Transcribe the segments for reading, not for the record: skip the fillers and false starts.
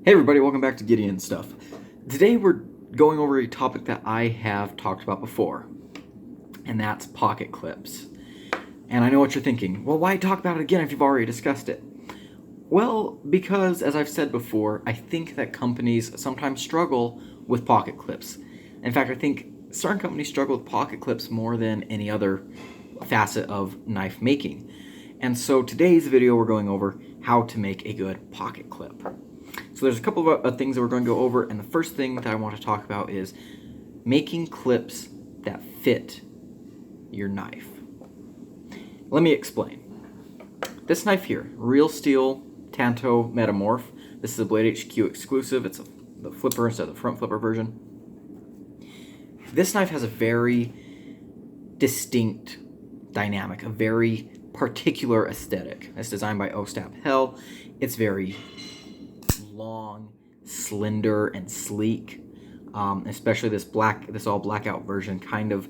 Hey everybody, welcome back to Gideon Stuff. Today we're going over a topic that I have talked about before, and that's pocket clips. And I know what you're thinking, well, why talk about it again if you've already discussed it? Well, because, as I've said before, I think that companies sometimes struggle with pocket clips. In fact, I think certain companies struggle with pocket clips more than any other facet of knife making. And so today's video we're going over how to make a good pocket clip. So there's a couple of things that we're going to go over, and the first thing that I want to talk about is making clips that fit your knife. Let me explain. This knife here, Real Steel Tanto Metamorph. This is a Blade HQ exclusive. It's the flipper instead of the front flipper version. This knife has a very distinct dynamic, a very particular aesthetic. It's designed by Ostap Hell. It's very long, slender, and sleek. Especially this all blackout version kind of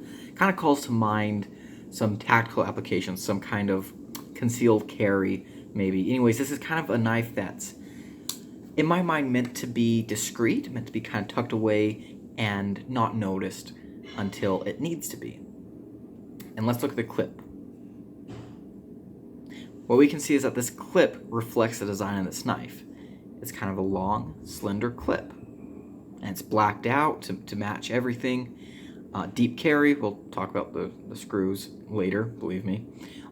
calls to mind some tactical applications, some kind of concealed carry, maybe. Anyways, this is kind of a knife that's, in my mind, meant to be discreet, meant to be kind of tucked away and not noticed until it needs to be. And let's look at the clip. What we can see is that this clip reflects the design of this knife. It's kind of a long, slender clip. And it's blacked out to match everything. Deep carry, we'll talk about the screws later, believe me.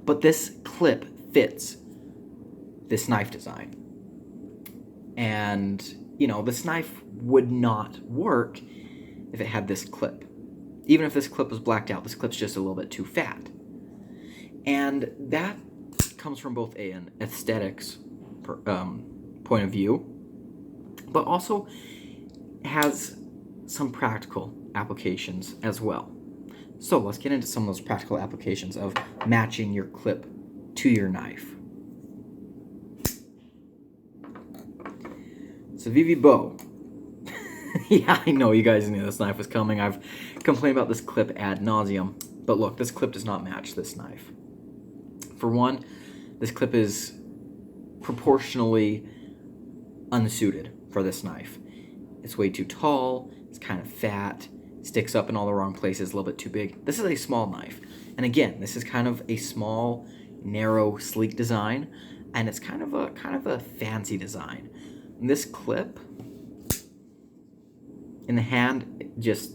But this clip fits this knife design. And, you know, this knife would not work if it had this clip. Even if this clip was blacked out, this clip's just a little bit too fat. And that comes from both an aesthetics point of view, but also has some practical applications as well. So let's get into some of those practical applications of matching your clip to your knife. So VV Bow. Yeah, I know you guys knew this knife was coming. I've complained about this clip ad nauseum, but look, this clip does not match this knife. For one, this clip is proportionally unsuited for this knife. It's way too tall, it's kind of fat, sticks up in all the wrong places, a little bit too big. This is a small knife. And again, this is kind of a small, narrow, sleek design, and it's kind of a fancy design. And this clip in the hand, it just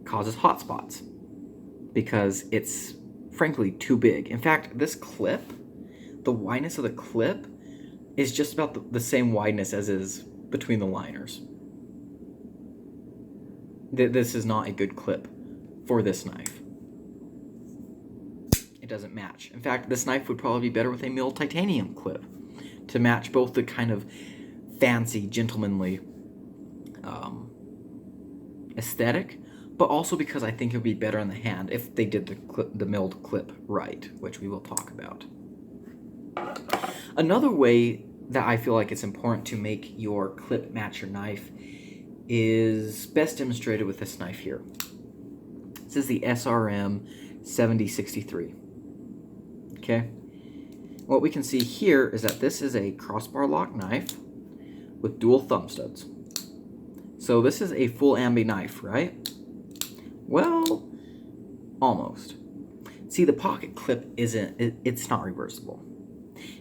causes hot spots because it's frankly too big. In fact, this clip, the wideness of the clip is just about the same wideness as is between the liners. This is not a good clip for this knife. It doesn't match. In fact, this knife would probably be better with a milled titanium clip to match both the kind of fancy, gentlemanly aesthetic, but also because I think it would be better in the hand if they did the milled clip right, which we will talk about. Another way that I feel like it's important to make your clip match your knife is best demonstrated with this knife here. This is the SRM 7063. Okay? What we can see here is that this is a crossbar lock knife with dual thumb studs. So this is a full ambi knife, right? Well, almost. See, the pocket clip it's not reversible.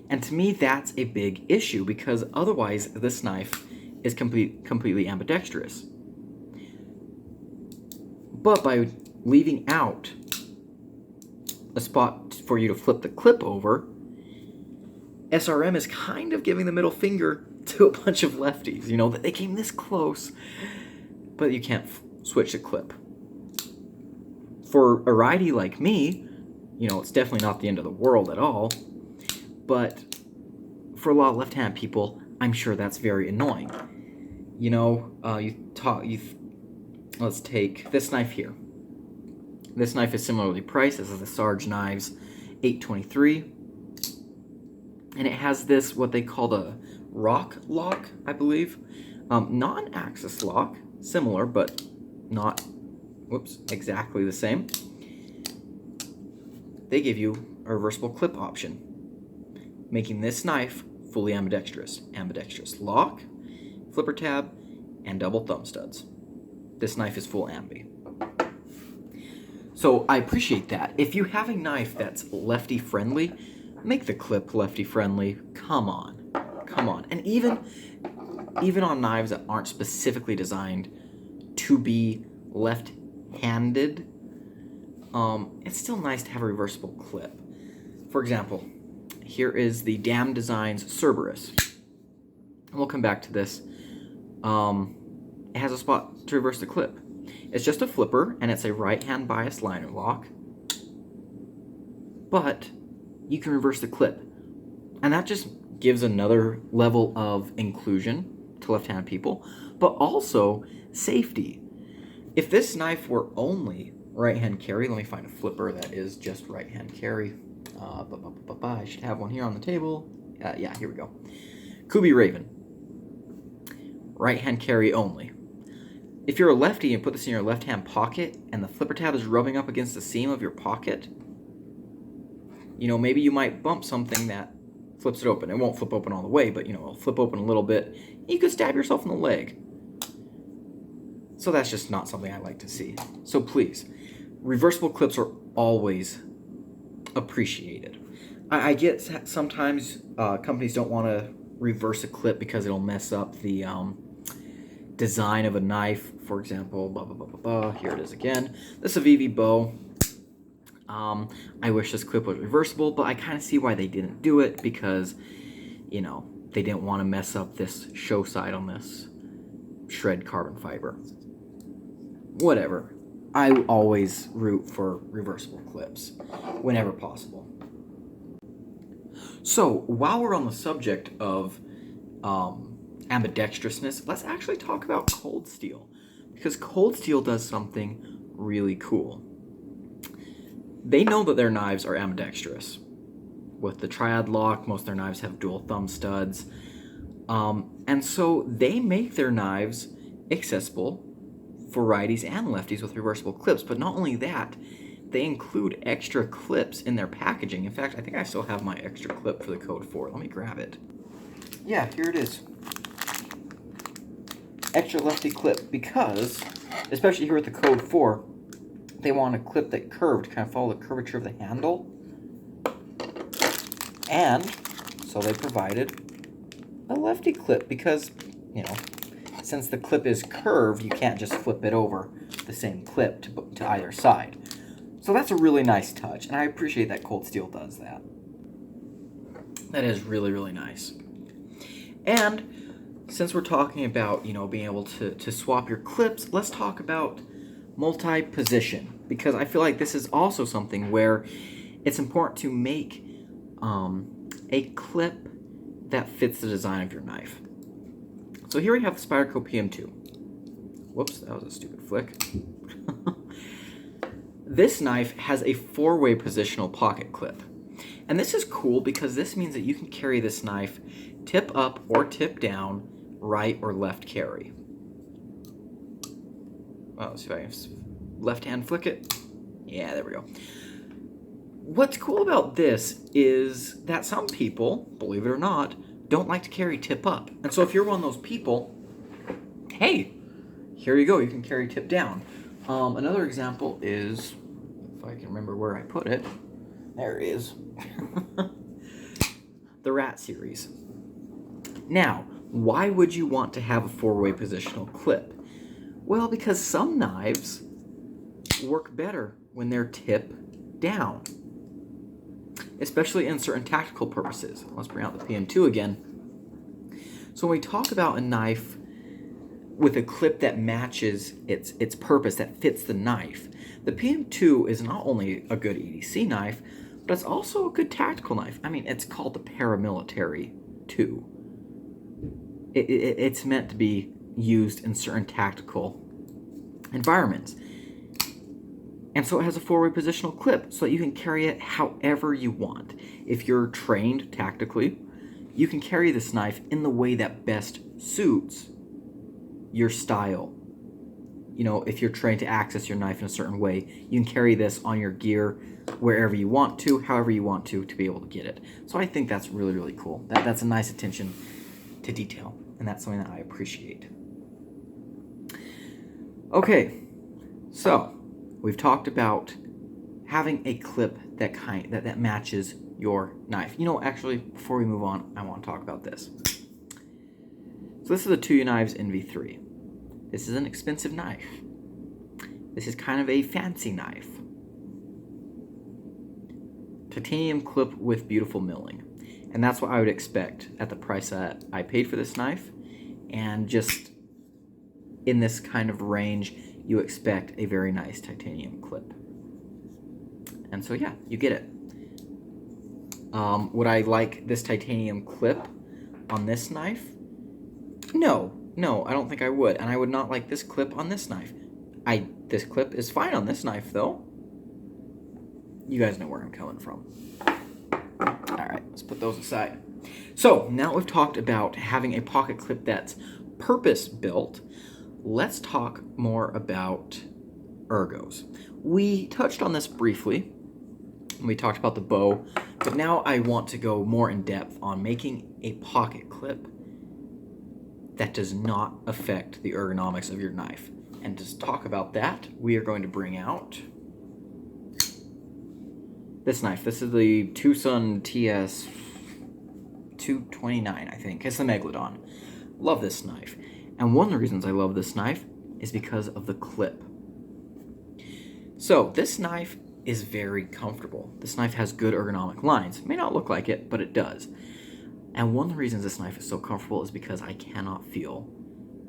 And to me, that's a big issue because otherwise this knife is completely ambidextrous. But by leaving out a spot for you to flip the clip over, SRM is kind of giving the middle finger to a bunch of lefties. You know, that they came this close, but you can't switch the clip. For a righty like me, you know, it's definitely not the end of the world at all. But for a lot of left-handed people, I'm sure that's very annoying. You know, let's take this knife here. This knife is similarly priced. This is the Sarge Knives 823. And it has this, what they call the rock lock, I believe. Non-axis lock, similar, but not, exactly the same. They give you a reversible clip option, making this knife fully ambidextrous. Ambidextrous lock, flipper tab, and double thumb studs. This knife is full ambi. So I appreciate that. If you have a knife that's lefty friendly, make the clip lefty friendly. Come on, come on. And even on knives that aren't specifically designed to be left-handed, it's still nice to have a reversible clip. For example, here is the Dam Designs Cerberus. And we'll come back to this. It has a spot to reverse the clip. It's just a flipper, and it's a right-hand biased liner lock. But you can reverse the clip. And that just gives another level of inclusion to left-handed people, but also safety. If this knife were only right-hand carry, let me find a flipper that is just right-hand carry. I should have one here on the table. Yeah, here we go. Kubi Raven. Right-hand carry only. If you're a lefty and put this in your left-hand pocket and the flipper tab is rubbing up against the seam of your pocket, you know, maybe you might bump something that flips it open. It won't flip open all the way, but, you know, it'll flip open a little bit. You could stab yourself in the leg. So that's just not something I like to see. So please, reversible clips are always appreciated. I get sometimes companies don't want to reverse a clip because it'll mess up the design of a knife. For example, here it is again. This is a VV bow. I wish this clip was reversible, but I kind of see why they didn't do it because, you know, they didn't want to mess up this show side on this shred carbon fiber. Whatever. I always root for reversible clips whenever possible. So, while we're on the subject of ambidextrousness, let's actually talk about Cold Steel, because Cold Steel does something really cool. They know that their knives are ambidextrous. With the triad lock, most of their knives have dual thumb studs, and so they make their knives accessible for righties and lefties with reversible clips. But not only that, they include extra clips in their packaging. In fact, I think I still have my extra clip for the Code 4. Let me grab it. Yeah, here it is. Extra lefty clip, because, especially here with the Code 4, they want a clip that curved, kind of follow the curvature of the handle. And so they provided a lefty clip because, you know, since the clip is curved, you can't just flip it over the same clip to either side. So that's a really nice touch, and I appreciate that Cold Steel does that. That is really, really nice. And since we're talking about, you know, being able to swap your clips, let's talk about multi-position, because I feel like this is also something where it's important to make a clip that fits the design of your knife. So here we have the Spyderco PM2. Whoops, that was a stupid flick. This knife has a 4-way positional pocket clip. And this is cool because this means that you can carry this knife tip up or tip down, right or left carry. Well, let's see if I can left hand flick it. Yeah, there we go. What's cool about this is that some people, believe it or not, don't like to carry tip up. And so if you're one of those people, hey, here you go, you can carry tip down. Another example is, if I can remember where I put it, there it is. The Rat series. Now, why would you want to have a 4-way positional clip? Well, because some knives work better when they're tip down, especially in certain tactical purposes. Let's bring out the PM2 again. So when we talk about a knife with a clip that matches its purpose, that fits the knife, the PM2 is not only a good EDC knife, but it's also a good tactical knife. I mean, it's called the paramilitary 2. It's meant to be used in certain tactical environments. And so it has a 4-way positional clip so that you can carry it however you want. If you're trained tactically, you can carry this knife in the way that best suits your style. You know, if you're trained to access your knife in a certain way, you can carry this on your gear wherever you want to, however you want to be able to get it. So I think that's really, really cool. That's a nice attention to detail. and that's something that I appreciate. Okay, so we've talked about having a clip that matches your knife. You know, actually, before we move on, I want to talk about this. So this is a Knives Nv3. This is an expensive knife. This is kind of a fancy knife. Titanium clip with beautiful milling. And that's what I would expect at the price that I paid for this knife. And just in this kind of range, you expect a very nice titanium clip. And so yeah, you get it. Would I like this titanium clip on this knife? No, I don't think I would. And I would not like this clip on this knife. This clip is fine on this knife, though. You guys know where I'm coming from. All right, let's put those aside. So now we've talked about having a pocket clip that's purpose-built. Let's talk more about ergos. We touched on this briefly. We talked about the bow, but now I want to go more in depth on making a pocket clip that does not affect the ergonomics of your knife. And to talk about that, we are going to bring out this knife. This is the Tucson TS229, I think. It's the Megalodon. Love this knife. And one of the reasons I love this knife is because of the clip. So this knife is very comfortable. This knife has good ergonomic lines. It may not look like it, but it does. And one of the reasons this knife is so comfortable is because I cannot feel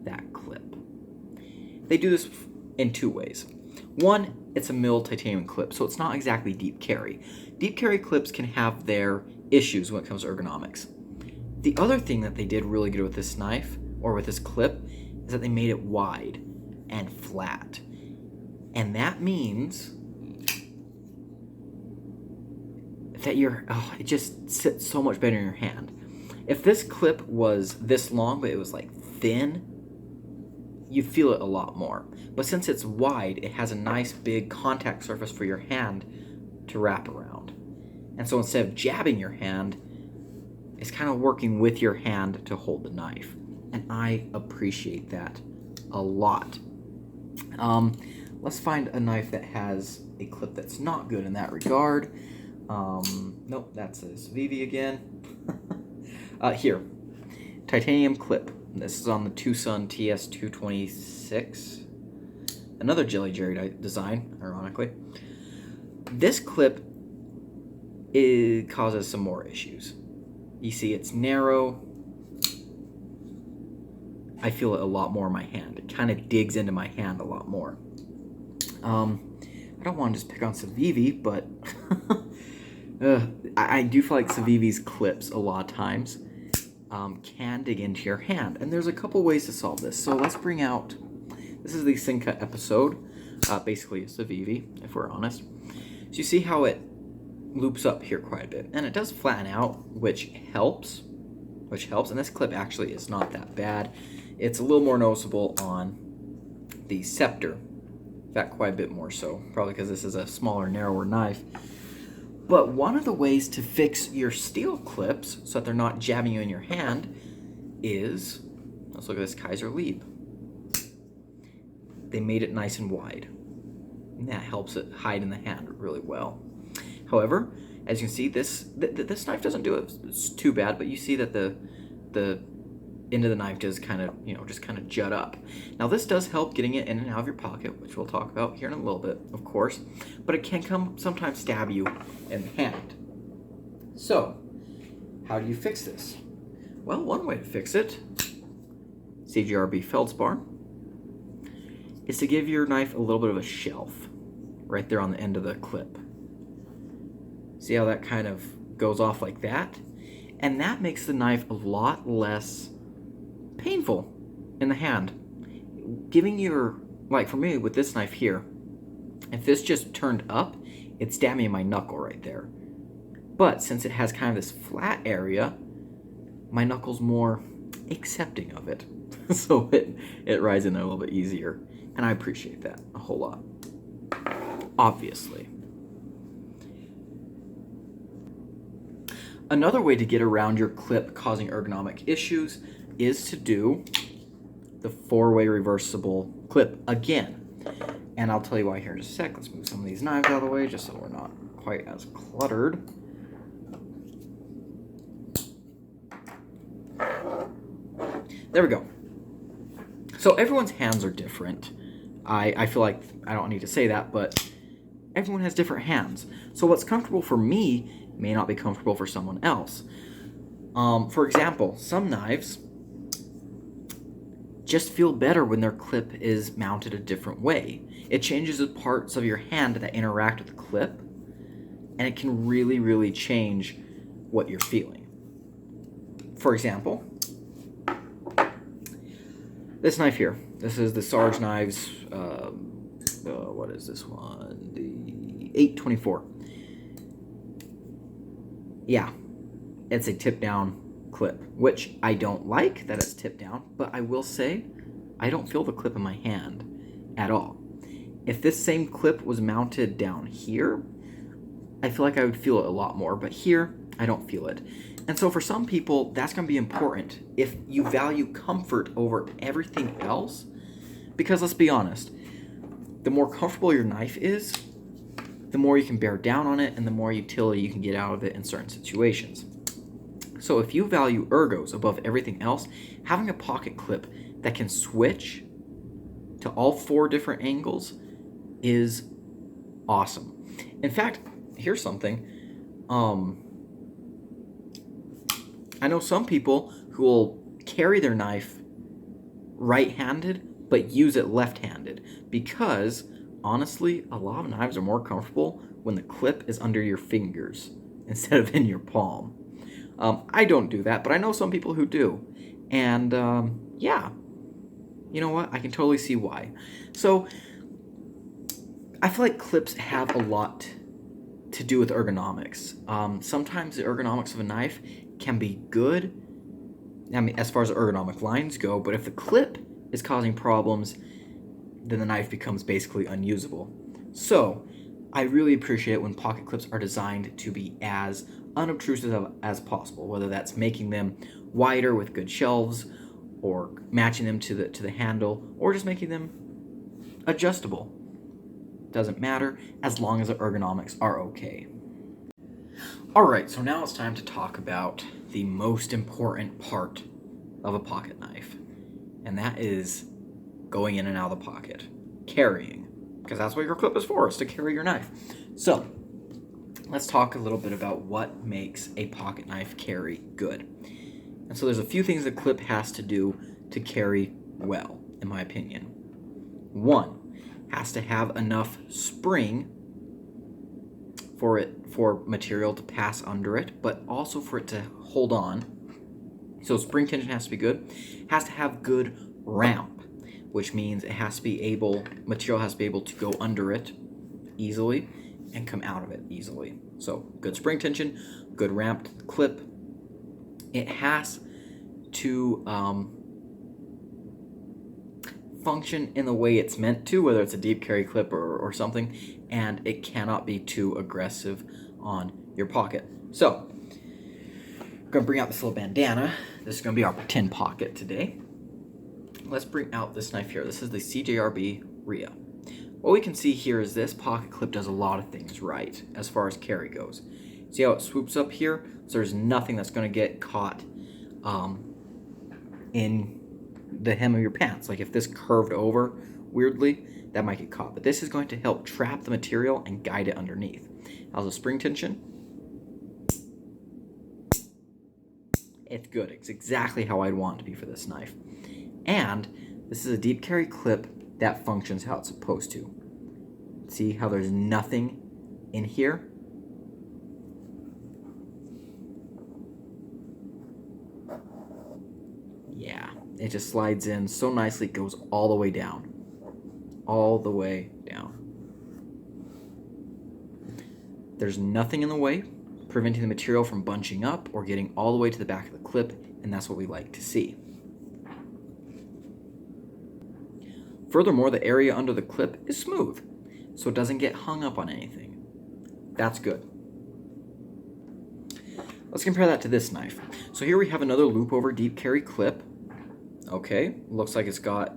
that clip. They do this in two ways. One, it's a milled titanium clip, so it's not exactly deep carry. Deep carry clips can have their issues when it comes to ergonomics. The other thing that they did really good with this knife, or with this clip, is that they made it wide and flat. And that means that it just sits so much better in your hand. If this clip was this long, but it was like thin, you feel it a lot more. But since it's wide, it has a nice big contact surface for your hand to wrap around. And so instead of jabbing your hand, it's kind of working with your hand to hold the knife. And I appreciate that a lot. Let's find a knife that has a clip that's not good in that regard. Nope, that's a Civivi again. Here, titanium clip. This is on the Tucson TS226. Another Jelly Jerry design, ironically. This clip causes some more issues. You see, it's narrow. I feel it a lot more in my hand. It kind of digs into my hand a lot more. I don't want to just pick on Civivi, but I do feel like Civivi's clips a lot of times can dig into your hand. And there's a couple ways to solve this. So let's bring out, this is the Sinca episode, basically a Civivi, if we're honest. So you see how it loops up here quite a bit. And it does flatten out, which helps. And this clip actually is not that bad. It's a little more noticeable on the Scepter. In fact, quite a bit more so. Probably because this is a smaller, narrower knife. But one of the ways to fix your steel clips so that they're not jabbing you in your hand is, let's look at this Kaiser Lieb. They made it nice and wide. And that helps it hide in the hand really well. However, as you can see, this knife doesn't do it too bad, but you see that the end of the knife does kind of, just kind of jut up. Now this does help getting it in and out of your pocket, which we'll talk about here in a little bit, of course, but it can sometimes stab you in the hand. So, how do you fix this? Well, one way to fix it, CGRB feldspar, is to give your knife a little bit of a shelf right there on the end of the clip. See how that kind of goes off like that? And that makes the knife a lot less painful in the hand. Giving like for me with this knife here, if this just turned up, it'd stab me in my knuckle right there. But since it has kind of this flat area, my knuckle's more accepting of it. So it rides in there a little bit easier. And I appreciate that a whole lot. Obviously. Another way to get around your clip causing ergonomic issues is to do the 4-way reversible clip again. And I'll tell you why here in just a sec. Let's move some of these knives out of the way just so we're not quite as cluttered. There we go. So everyone's hands are different. I feel like I don't need to say that, but everyone has different hands. So what's comfortable for me may not be comfortable for someone else. For example, some knives just feel better when their clip is mounted a different way. It changes the parts of your hand that interact with the clip, and it can really, really change what you're feeling. For example, this knife here. This is the Sarge Knives, what is this one? The 824. Yeah, it's a tip-down clip, which I don't like that it's tipped down, but I will say I don't feel the clip in my hand at all. If this same clip was mounted down here, I feel like I would feel it a lot more, but here I don't feel it. And so for some people, that's going to be important if you value comfort over everything else, because let's be honest, the more comfortable your knife is, the more you can bear down on it and the more utility you can get out of it in certain situations. So if you value ergos above everything else, having a pocket clip that can switch to all 4 different angles is awesome. In fact, here's something. I know some people who will carry their knife right-handed but use it left-handed because, honestly, a lot of knives are more comfortable when the clip is under your fingers instead of in your palm. I don't do that, but I know some people who do. And, yeah, you know what? I can totally see why. So, I feel like clips have a lot to do with ergonomics. Sometimes the ergonomics of a knife can be good, I mean, as far as the ergonomic lines go, but if the clip is causing problems, then the knife becomes basically unusable. So, I really appreciate it when pocket clips are designed to be as unobtrusive as possible, whether that's making them wider with good shelves, or matching them to the handle, or just making them adjustable. Doesn't matter, as long as the ergonomics are okay. Alright, so now it's time to talk about the most important part of a pocket knife, and that is going in and out of the pocket, carrying, because that's what your clip is for, is to carry your knife. So, let's talk a little bit about what makes a pocket knife carry good. And so there's a few things the clip has to do to carry well, in my opinion. 1, has to have enough spring for material to pass under it, but also for it to hold on. So spring tension has to be good. Has to have good ramp, which means it has to be material has to be able to go under it easily and come out of it easily. So good spring tension, good ramp to the clip. It has to function in the way it's meant to, whether it's a deep carry clip or something, and it cannot be too aggressive on your pocket. So, I'm going to bring out this little bandana. This is going to be our pretend pocket today. Let's bring out this knife here. This is the CJRB Rhea. What we can see here is this pocket clip does a lot of things right as far as carry goes. See how it swoops up here? So there's nothing that's going to get caught in the hem of your pants. Like if this curved over weirdly, that might get caught. But this is going to help trap the material and guide it underneath. How's the spring tension? It's good. It's exactly how I'd want it to be for this knife. And this is a deep carry clip that functions how it's supposed to. See how there's nothing in here? Yeah, it just slides in so nicely, it goes all the way down. All the way down. There's nothing in the way, preventing the material from bunching up or getting all the way to the back of the clip, and that's what we like to see. Furthermore, the area under the clip is smooth, so it doesn't get hung up on anything. That's good. Let's compare that to this knife. So here we have another loop over deep carry clip. Okay, looks like it's got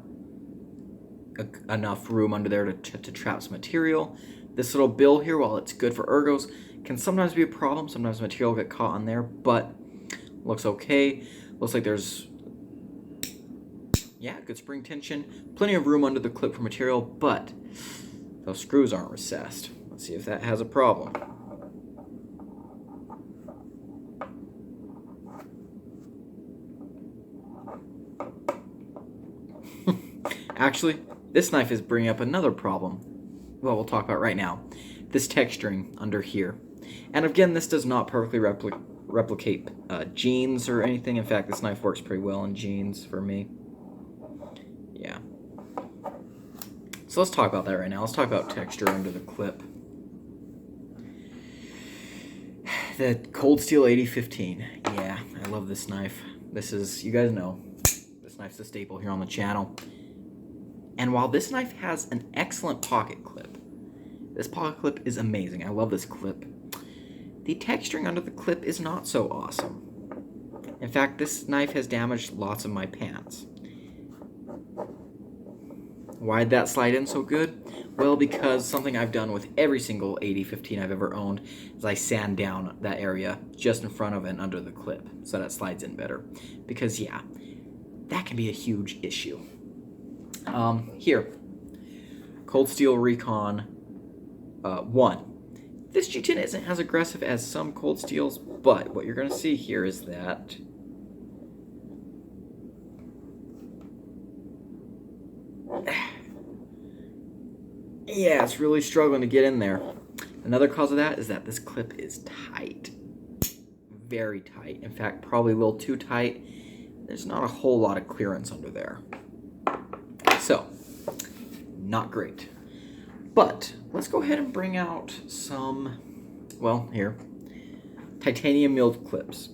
enough room under there to trap some material. This little bill here, while it's good for ergos, can sometimes be a problem. Sometimes material will get caught on there, but looks okay. Looks like there's, yeah, good spring tension. Plenty of room under the clip for material, but those screws aren't recessed. Let's see if that has a problem. Actually, this knife is bringing up another problem. Well, we'll talk about right now. This texturing under here. And again, this does not perfectly replicate jeans or anything. In fact, this knife works pretty well in jeans for me. Yeah. So let's talk about that right now. Let's talk about texture under the clip. The Cold Steel 8015. Yeah, I love this knife. This is, you guys know, this knife's a staple here on the channel. And while this knife has an excellent pocket clip, this pocket clip is amazing. I love this clip. The texturing under the clip is not so awesome. In fact, this knife has damaged lots of my pants. Why'd that slide in so good? Well, because something I've done with every single 8015 I've ever owned is I sand down that area just in front of and under the clip so that slides in better. Because, yeah, that can be a huge issue. Here, Cold Steel Recon 1. This G10 isn't as aggressive as some Cold Steels, but what you're going to see here is that yeah, it's really struggling to get in there. Another cause of that is that this clip is tight. Very tight. In fact, probably a little too tight. There's not a whole lot of clearance under there. So, not great. But, let's go ahead and bring out some, well, here, titanium milled clips.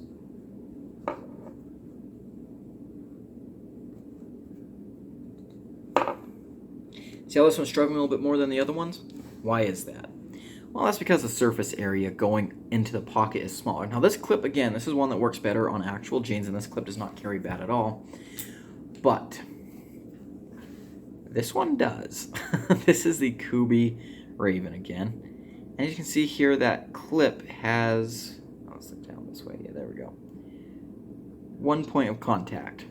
See how this one's struggling a little bit more than the other ones? Why is that? Well, that's because the surface area going into the pocket is smaller. Now this clip, again, this is one that works better on actual jeans, and this clip does not carry bad at all. But this one does. This is the Kubi Raven again. And you can see here that clip has, oh, let's look down this way. Yeah, there we go. 1 point of contact,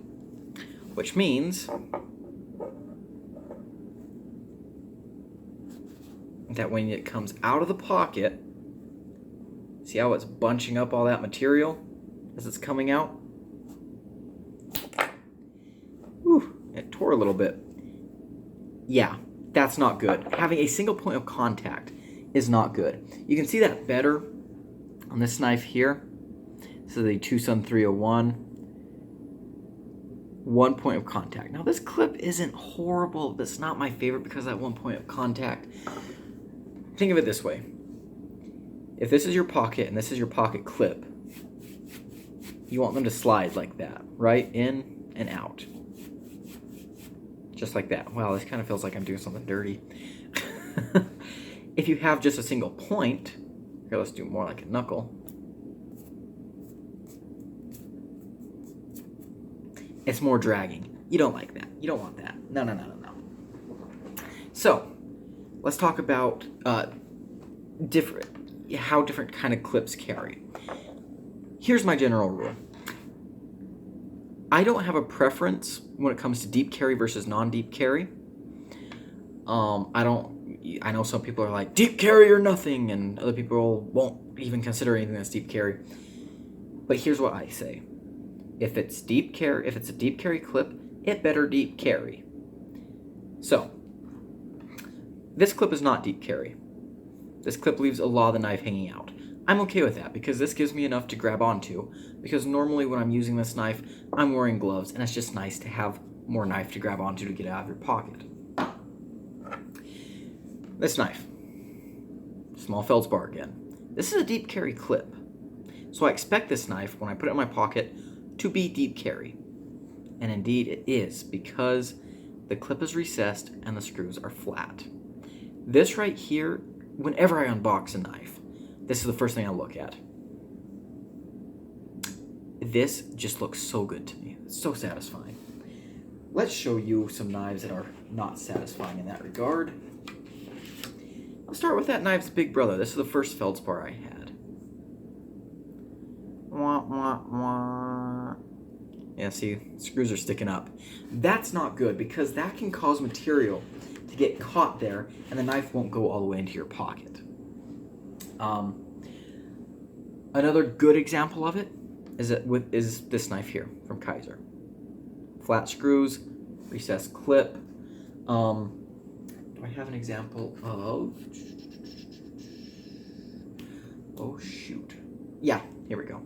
which means that when it comes out of the pocket, see how it's bunching up all that material as it's coming out? Whew, it tore a little bit. Yeah, that's not good. Having a single point of contact is not good. You can see that better on this knife here. This is a Tucson 301. 1 point of contact. Now this clip isn't horrible. That's not my favorite because of that 1 point of contact. Think of it this way. If this is your pocket and this is your pocket clip, you want them to slide like that, right? In and out. Just like that. Wow, this kind of feels like I'm doing something dirty. If you have just a single point, here, let's do more like a knuckle. It's more dragging. You don't like that. You don't want that. No, no, no, no, no. So, let's talk about how different kind of clips carry. Here's my general rule. I don't have a preference when it comes to deep carry versus non-deep carry. I know some people are like, deep carry or nothing, and other people won't even consider anything that's deep carry. But here's what I say. If it's a deep carry clip, it better deep carry. So, this clip is not deep carry. This clip leaves a lot of the knife hanging out. I'm okay with that because this gives me enough to grab onto, because normally when I'm using this knife, I'm wearing gloves, and it's just nice to have more knife to grab onto to get out of your pocket. This knife, small feldspar again. This is a deep carry clip. So I expect this knife, when I put it in my pocket, to be deep carry. And indeed it is, because the clip is recessed and the screws are flat. This right here, whenever I unbox a knife, this is the first thing I look at. This just looks so good to me. It's so satisfying. let's show you some knives that are not satisfying in that regard. I'll start with that knife's big brother. This is the first feldspar I had. Wah, wah, wah. Yeah, see, screws are sticking up. That's not good because that can cause material to get caught there and the knife won't go all the way into your pocket. Another good example of it is this knife here from Kaiser. Flat screws, recessed clip. Do I have an example of... Oh, shoot. Yeah, here we go.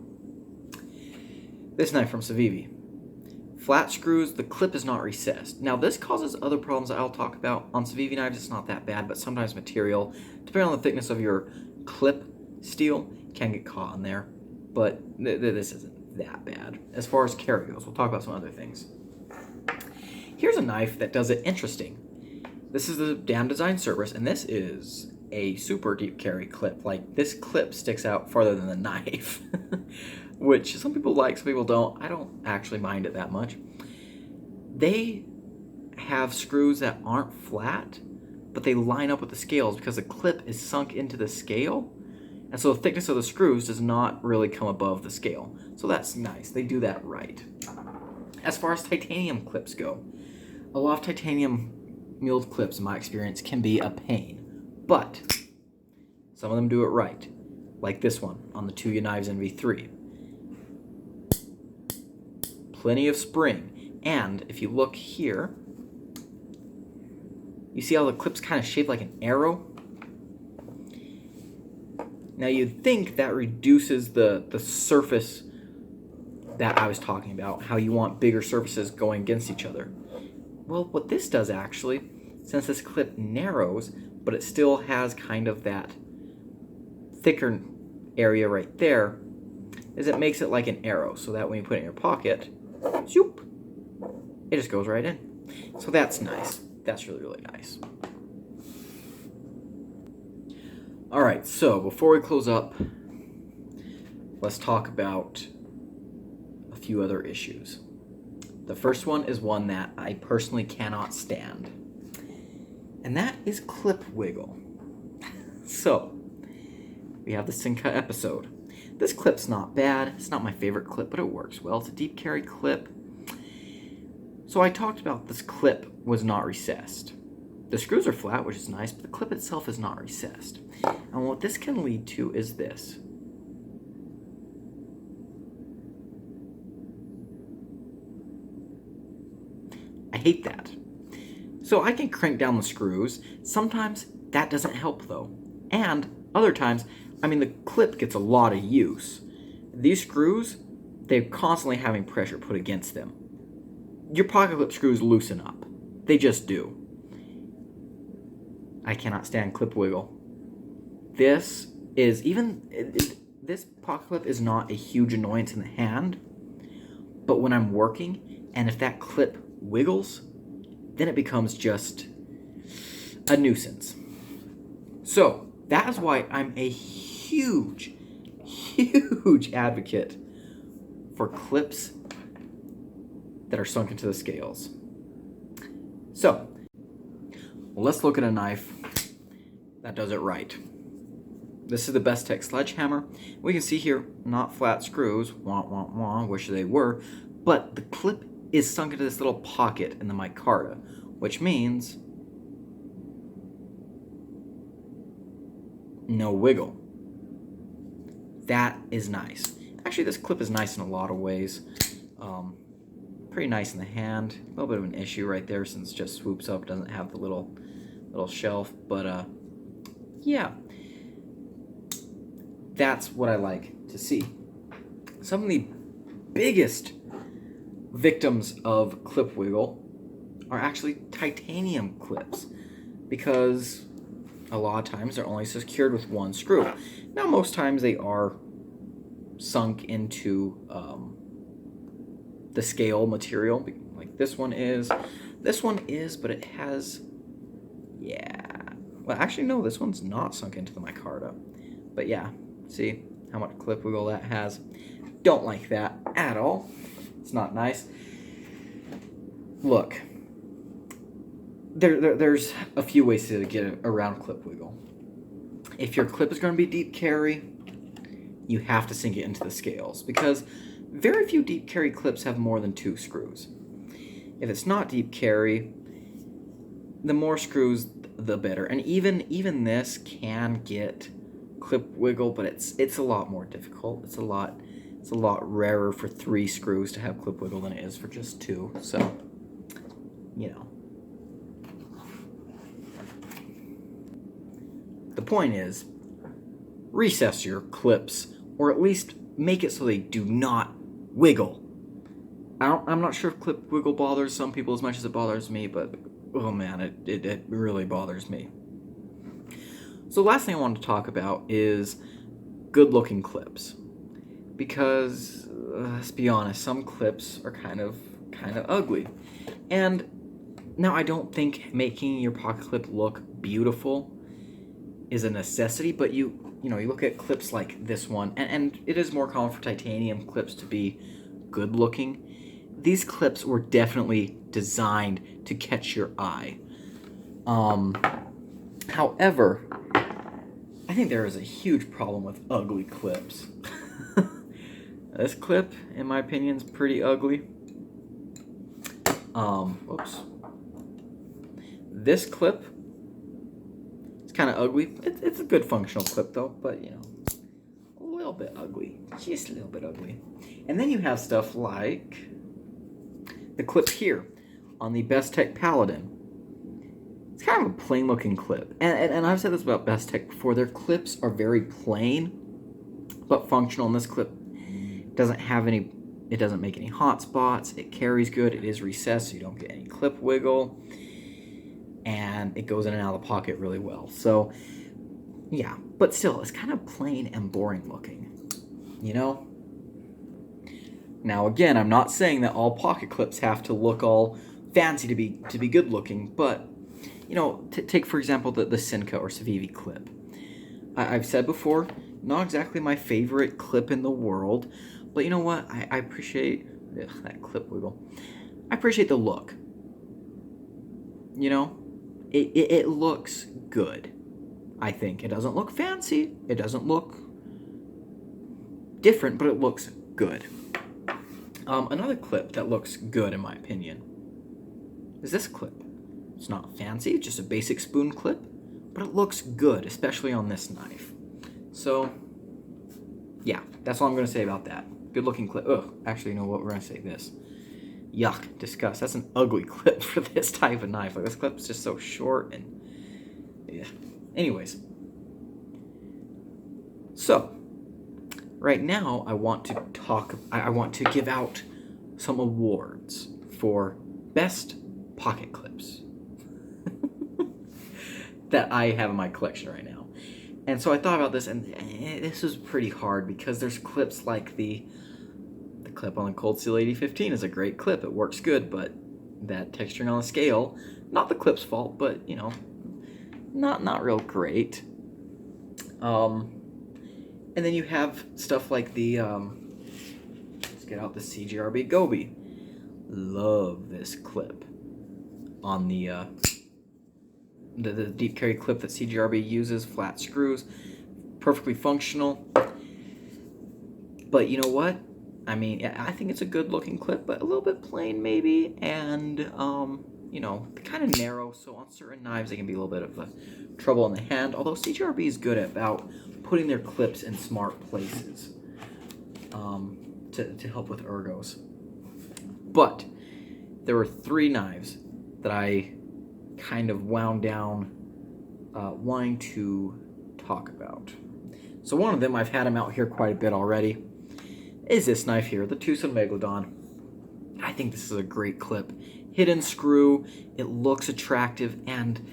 This knife from Civivi. Flat screws, the clip is not recessed. Now, this causes other problems that I'll talk about. On Civivi knives, it's not that bad, but sometimes material, depending on the thickness of your clip steel, can get caught in there. But this isn't that bad. As far as carry goes, we'll talk about some other things. Here's a knife that does it interesting. This is the Dam Design Cerberus, and this is a super deep carry clip. Like, this clip sticks out farther than the knife, which some people like, some people don't. I don't actually mind it that much. They have screws that aren't flat, but they line up with the scales because the clip is sunk into the scale, and so the thickness of the screws does not really come above the scale. So that's nice. They do that right. As far as titanium clips go, a lot of titanium milled clips, in my experience, can be a pain, but some of them do it right, like this one on the Tucson Knives Nv3. Plenty of spring, and if you look here, you see how the clip's kind of shaped like an arrow? Now you'd think that reduces the surface that I was talking about, how you want bigger surfaces going against each other. Well, what this does actually, since this clip narrows, but it still has kind of that thicker area right there, is it makes it like an arrow, so that when you put it in your pocket, zoop, it just goes right in. So that's nice. That's really, really nice. Alright, so before we close up, let's talk about a few other issues. The first one is one that I personally cannot stand, and that is clip wiggle. So, we have the Sinka episode. This clip's not bad. It's not my favorite clip, but it works well. It's a deep carry clip. So I talked about this clip was not recessed. The screws are flat, which is nice, but the clip itself is not recessed. And what this can lead to is this. I hate that. So I can crank down the screws. Sometimes that doesn't help though. And other times, I mean, the clip gets a lot of use. These screws, they're constantly having pressure put against them. Your pocket clip screws loosen up. They just do. I cannot stand clip wiggle. This is this pocket clip is not a huge annoyance in the hand, but when I'm working and if that clip wiggles, then it becomes just a nuisance. So that is why I'm a huge advocate for clips that are sunk into the scales. So let's look at a knife that does it right. This is the Best Tech Sledgehammer. We can see here, not flat screws, wah, wah, wah, wish they were, but the clip is sunk into this little pocket in the micarta, which means no wiggle. That is nice. Actually, this clip is nice in a lot of ways. Pretty nice in the hand. A little bit of an issue right there since it just swoops up, doesn't have the little shelf, but yeah. That's what I like to see. Some of the biggest victims of clip wiggle are actually titanium clips because a lot of times they're only secured with one screw. Now most times they are sunk into the scale material, like this one is, but it has, yeah, well actually no, this one's not sunk into the micarta, but yeah, see how much clip wiggle that has. Don't like that at all. It's not nice. look, there's a few ways to get around clip wiggle. If your clip is going to be deep carry, you have to sink it into the scales, because very few deep carry clips have more than 2 screws. If it's not deep carry, the more screws, the better. And even this can get clip wiggle, but it's a lot more difficult. It's a lot rarer for 3 screws to have clip wiggle than it is for just 2. So, you know. The point is, recess your clips, or at least make it so they do not wiggle. I'm not sure if clip wiggle bothers some people as much as it bothers me, but oh man, it really bothers me. So the last thing I wanted to talk about is good looking clips. Because, let's be honest, some clips are kind of ugly. And now I don't think making your pocket clip look beautiful is a necessity, but you look at clips like this one, and it is more common for titanium clips to be good looking. These clips were definitely designed to catch your eye. However, I think there is a huge problem with ugly clips. This clip, in my opinion, is pretty ugly. Whoops. This clip, it's kind of ugly. It's a good functional clip though, but you know, a little bit ugly. Just a little bit ugly. And then you have stuff like the clip here on the Bestech Paladin. It's kind of a plain looking clip. And I've said this about Bestech before. Their clips are very plain, but functional. And this clip doesn't have any, it doesn't make any hot spots. It carries good. It is recessed, so you don't get any clip wiggle. And it goes in and out of the pocket really well. So, yeah. But still, it's kind of plain and boring looking. You know? Now, again, I'm not saying that all pocket clips have to look all fancy to be good looking, but, you know, take, for example, the Cinca or Civivi clip. I've said before, not exactly my favorite clip in the world, but you know what? I appreciate that clip wiggle. I appreciate the look. You know? It looks good, I think. It doesn't look fancy. It doesn't look different, but it looks good. Another clip that looks good, in my opinion, is this clip. It's not fancy, it's just a basic spoon clip, but it looks good, especially on this knife. So, yeah, that's all I'm going to say about that. Good looking clip. Ugh, actually, you know what? We're going to say this. Yuck, disgust. That's an ugly clip for this type of knife. Like, this clip is just so short and, yeah. Anyways. So, right now, I want to give out some awards for best pocket clips that I have in my collection right now. And so I thought about this, and this was pretty hard because there's clips like the clip on the Cold Steel 8015 is a great clip. It works good, but that texturing on the scale, not the clip's fault, but you know, not real great. And then you have stuff like the, let's get out the CGRB Gobi. Love this clip on the deep carry clip that CGRB uses, flat screws, perfectly functional. But you know what? I mean, I think it's a good looking clip, but a little bit plain maybe, and you know, kind of narrow, so on certain knives they can be a little bit of a trouble in the hand, although CGRB is good about putting their clips in smart places to help with ergos. But there were 3 knives that I kind of wound down wanting to talk about. So one of them, I've had him out here quite a bit already, is this knife here, the Tucson Megalodon. I think this is a great clip. Hidden screw, it looks attractive, and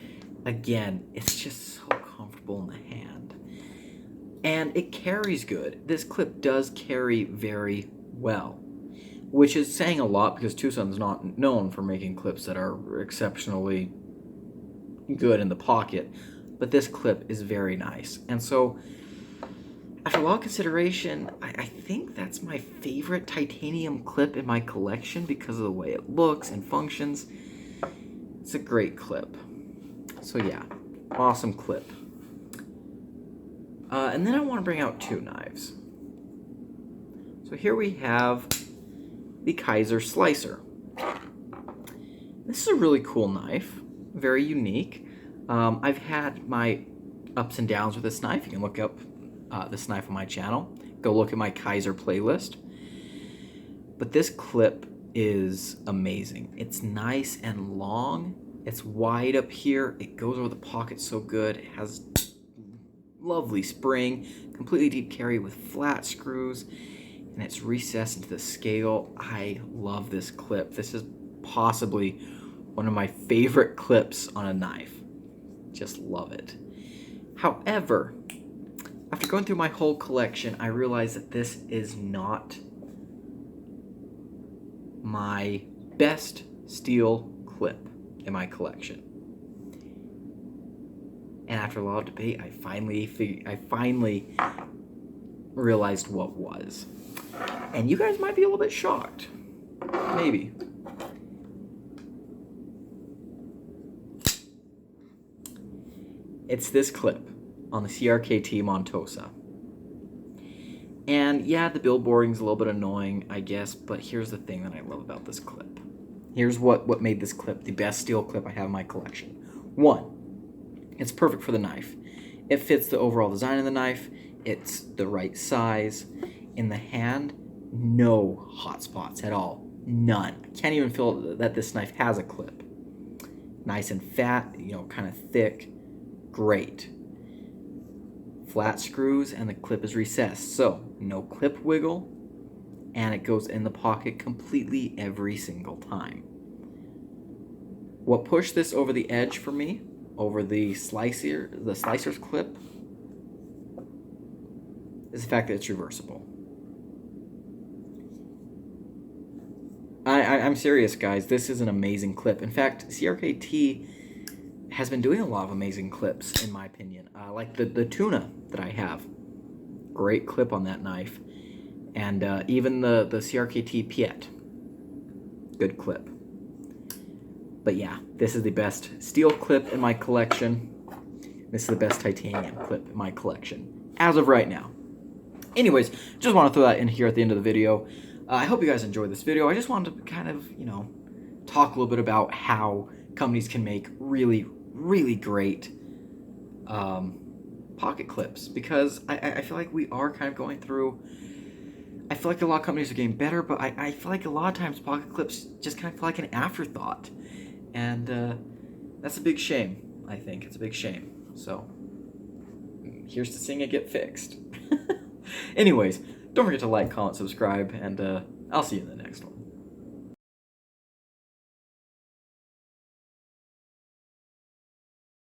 again, it's just so comfortable in the hand. And it carries good. This clip does carry very well, which is saying a lot because Tucson's not known for making clips that are exceptionally good in the pocket, but this clip is very nice. And so after a lot of consideration, I think that's my favorite titanium clip in my collection because of the way it looks and functions. It's a great clip. So yeah, awesome clip. And then I want to bring out two knives. So here we have the Kaiser Slicer. This is a really cool knife, very unique. I've had my ups and downs with this knife. You can look up this knife on my channel. Go look at my Kaiser playlist. But this clip is amazing. It's nice and long. It's wide up here. It goes over the pocket so good. It has lovely spring, completely deep carry with flat screws, and it's recessed into the scale. I love this clip. This is possibly one of my favorite clips on a knife. Just love it. However, after going through my whole collection, I realized that this is not my best steel clip in my collection. And after a lot of debate, I finally realized what was. And you guys might be a little bit shocked. Maybe. It's this clip on the CRKT Montosa. And yeah, the billboarding's a little bit annoying, I guess, but here's the thing that I love about this clip. Here's what made this clip the best steel clip I have in my collection. One, it's perfect for the knife. It fits the overall design of the knife. It's the right size. In the hand, no hot spots at all. None. I can't even feel that this knife has a clip. Nice and fat, kind of thick. Great. Flat screws and the clip is recessed, so no clip wiggle, and it goes in the pocket completely every single time. What pushed this over the edge for me, over the slicer's clip, is the fact that it's reversible. I'm serious, guys. This is an amazing clip. In fact, CRKT has been doing a lot of amazing clips, in my opinion. Like the tuna that I have. Great clip on that knife. And even the CRKT Piet. Good clip. But yeah, this is the best steel clip in my collection. This is the best titanium clip in my collection, as of right now. Anyways, just want to throw that in here at the end of the video. I hope you guys enjoyed this video. I just wanted to kind of, talk a little bit about how companies can make really, really great pocket clips, because I feel like we are kind of going through, I feel like a lot of companies are getting better, but I feel like a lot of times pocket clips just kind of feel like an afterthought, and that's a big shame. I think it's a big shame. So here's to seeing it get fixed. Anyways, don't forget to like, comment, subscribe, and I'll see you in the next one.